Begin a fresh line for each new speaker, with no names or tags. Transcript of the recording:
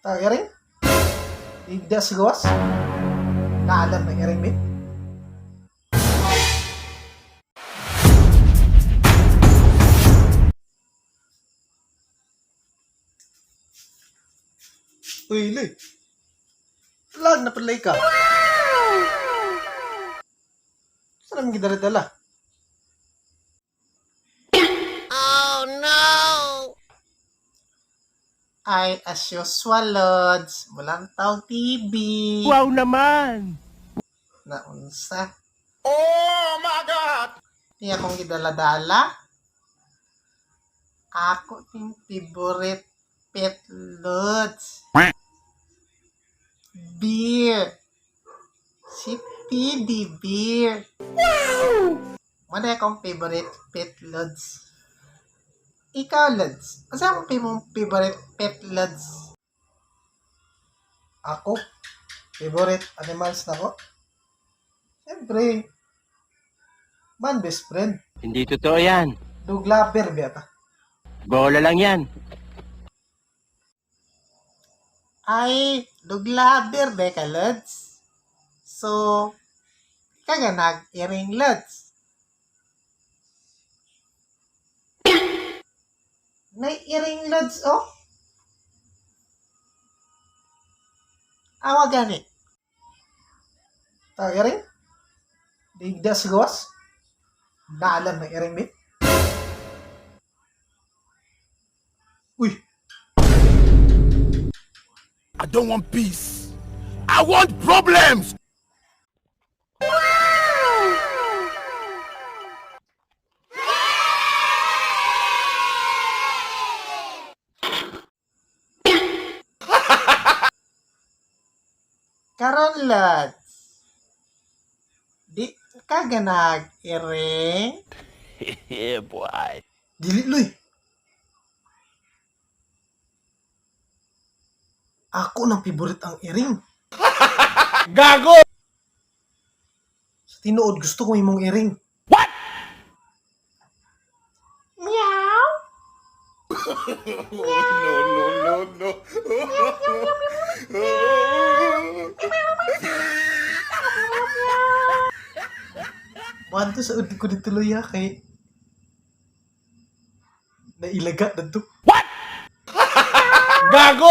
Iring? Igda sa gawas? Naalam na iring, mate? Uy, Loy. Lag na palay ka. Saan naman gidala-dala? Ay, as usual, Lods. Bulantaw TV.
Wow naman!
Naunsa.
Oh my God!
Di akong gidala-dala. Ako ting favorite pet, Lods. Beer. Si PD Beer. Wow! Mana akong favorite pet, Lods. Ikaw, Lods. Asa ang mong favorite pet, Lods? Ako? Favorite animals na ko? Siyempre. Man, best friend.
Hindi totoo yan.
Dog lover, beta.
Bola lang yan.
Ay, dog lover, beka, Lods. So, kaga nag-iring, Lods. Nai-iring, Lods, oh. Awa gani. Iring? Digda sa gawas? Naalam na iring, mate? Uy,
I don't want peace. I want problems.
karon, Lods. Di kaga nag-iring?
Yeah, boy.
Dili, Loy. Ako nang favorite ang iring.
Gago!
Sa tinuod, gusto ko imong iring.
What?
Meow!
No.
Wanto sa ud ko dito, Loy, kay nailaga na to.
Gago!